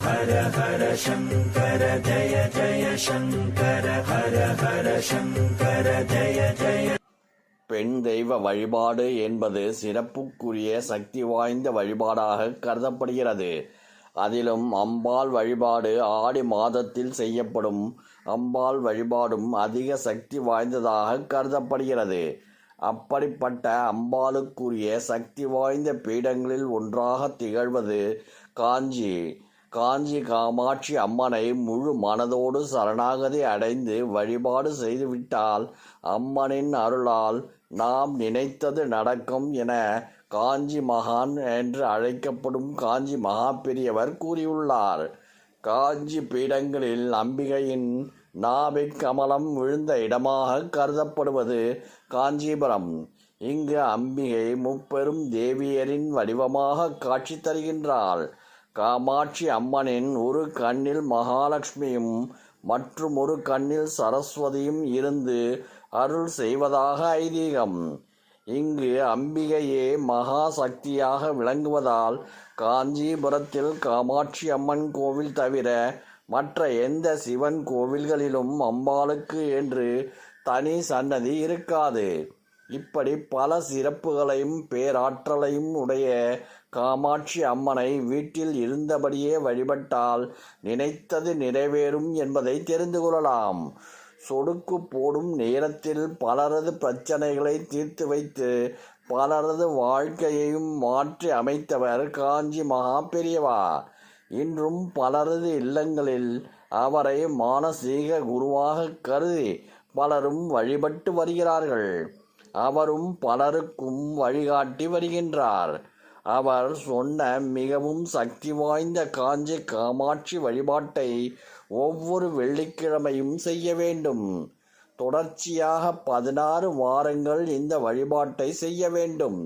ஹர ஹர சங்கர ஜய ஜய சங்கர ஹர ஹர சங்கர ஜய ஜய. பெண் தெய்வ வழிபாடு என்பது சிறப்புக்குரிய சக்தி வாய்ந்த வழிபாடாக கருதப்படுகிறது. அதிலும் அம்பாள் வழிபாடு ஆடி மாதத்தில் செய்யப்படும் அம்பாள் வழிபாடும் அதிக சக்தி வாய்ந்ததாக கருதப்படுகிறது. அப்படிப்பட்ட அம்பாளுக்குரிய சக்தி வாய்ந்த பீடங்களில் ஒன்றாக திகழ்வது காஞ்சி. காஞ்சி காமாட்சி அம்மனை முழு மனதோடு சரணாகதி அடைந்து வழிபாடு செய்துவிட்டால் அம்மனின் அருளால் நாம் நினைத்தது நடக்கும் என காஞ்சி மகான் என்று அழைக்கப்படும் காஞ்சி மகா பெரியவர் கூறியுள்ளார். காஞ்சி பீடங்களில் அம்பிகையின் நாபிக் கமலம் விழுந்த இடமாக கருதப்படுவது காஞ்சிபுரம். இங்கு அம்பிகை முப்பெரும் தேவியரின் வடிவமாக காட்சி தருகின்றாள். காமாட்சி அம்மனின் ஒரு கண்ணில் மகாலட்சுமியும் மற்றும் ஒரு கண்ணில் சரஸ்வதியும் இருந்து அருள் செய்வதாக ஐதீகம். இங்கு அம்பிகையே மகா சக்தியாக விளங்குவதால் காஞ்சிபுரத்தில் காமாட்சி அம்மன் கோவில் தவிர மற்ற எந்த சிவன் கோவில்களிலும் அம்பாளுக்கு என்று தனி சன்னதி இருக்காது. இப்படி பல சிறப்புகளையும் பேராற்றலையும் உடைய காமாட்சி அம்மனை வீட்டில் இருந்தபடியே வழிபட்டால் நினைத்தது நிறைவேறும் என்பதை தெரிந்து கொள்ளலாம். சொடுக்கு போடும் நேரத்தில் பலரது பிரச்சனைகளை தீர்த்து வைத்து பலரது வாழ்க்கையையும் மாற்றி அமைத்தவர் காஞ்சி மகா பெரியவா. இன்றும் பலரது இல்லங்களில் அவரை மானசீக குருவாக கருதி பலரும் வழிபட்டு வருகிறார்கள். அவரும் பலருக்கும் வழிகாட்டி வருகின்றார். அவர் சொன்ன மிகவும் சக்தி வாய்ந்த காஞ்சி காமாட்சி வழிபாட்டை ஒவ்வொரு வெள்ளிக்கிழமையும் செய்ய வேண்டும். தொடர்ச்சியாக 16 வாரங்கள் இந்த வழிபாட்டை செய்ய வேண்டும்.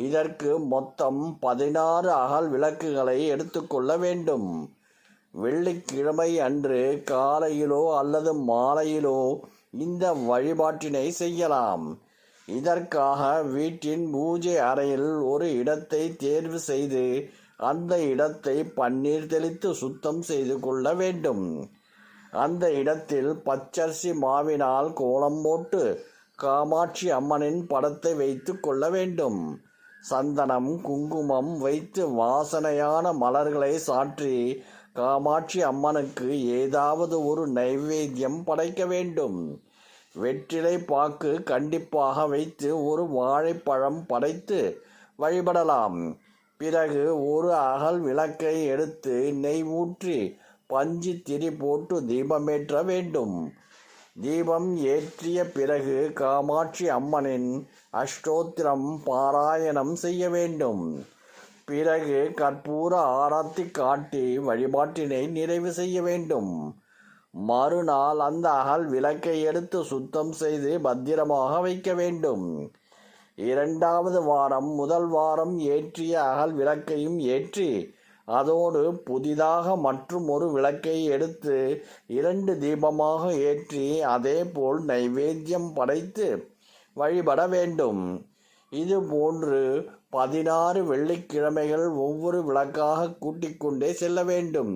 இதற்கு மொத்தம் 16 அகல் விளக்குகளை எடுத்துக்கொள்ள வேண்டும். வெள்ளிக்கிழமை அன்று காலையிலோ அல்லது மாலையிலோ இந்த வழிபாட்டினை செய்யலாம். இதற்காக வீட்டின் பூஜை அறையில் ஒரு இடத்தை தேர்வு செய்து அந்த இடத்தை பன்னீர் தெளித்து சுத்தம் செய்து கொள்ள வேண்டும். அந்த இடத்தில் பச்சரிசி மாவினால் கோலம் போட்டு காமாட்சி அம்மனின் படத்தை வைத்து கொள்ள வேண்டும். சந்தனம் குங்குமம் வைத்து வாசனையான மலர்களை சாற்றி காமாட்சி அம்மனுக்கு ஏதாவது ஒரு நைவேத்தியம் படைக்க வேண்டும். வெற்றிலை பாக்கு கண்டிப்பாக வைத்து ஒரு வாழைப்பழம் படைத்து வழிபடலாம். பிறகு ஒரு அகல் விளக்கை எடுத்து நெய் ஊற்றி பஞ்சு திரி போட்டு தீபமேற்ற வேண்டும். தீபம் ஏற்றிய பிறகு காமாட்சி அம்மனின் அஷ்டோத்திரம் பாராயணம் செய்ய வேண்டும். பிறகு கற்பூர ஆரத்தி காட்டி வழிபாட்டினை நிறைவு செய்ய வேண்டும். மறுநாள் அந்த அகல் விளக்கை எடுத்து சுத்தம் செய்து பத்திரமாக வைக்க வேண்டும். 2வது வாரம் முதல் வாரம் ஏற்றிய அகல் விளக்கையும் ஏற்றி அதோடு புதிதாக மற்றும் ஒரு விளக்கை எடுத்து 2 தீபமாக ஏற்றி அதேபோல் நைவேத்தியம் படைத்து வழிபட வேண்டும். இது போன்று 16 வெள்ளிக்கிழமைகள் ஒவ்வொரு விளக்காக கூட்டிக் கொண்டே செல்ல வேண்டும்.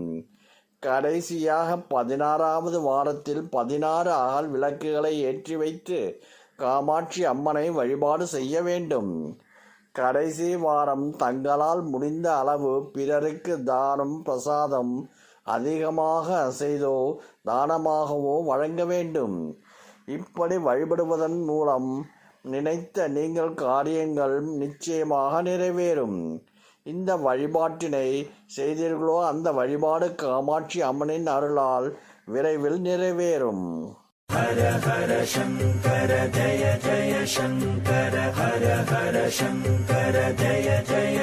கடைசியாக 16வது வாரத்தில் 16 அகல் விளக்குகளை ஏற்றி வைத்து காமாட்சி அம்மனை வழிபாடு செய்ய வேண்டும். கடைசி வாரம் தங்களால் முடிந்த அளவு பிறருக்கு தானம் பிரசாதம் அதிகமாக செய்தோ தானமாகவோ வழங்க வேண்டும். இப்படி வழிபடுவதன் மூலம் நினைத்த நீங்கள் காரியங்கள் நிச்சயமாக நிறைவேறும். இந்த வழிபாட்டினை செய்தீர்களோ அந்த வழிபாடு காமாட்சி அம்மனின் அருளால் விரைவில் நிறைவேறும். ஹர ஹர சங்கர ஜய ஜய சங்கர ஹர ஹர சங்கர ஜய ஜய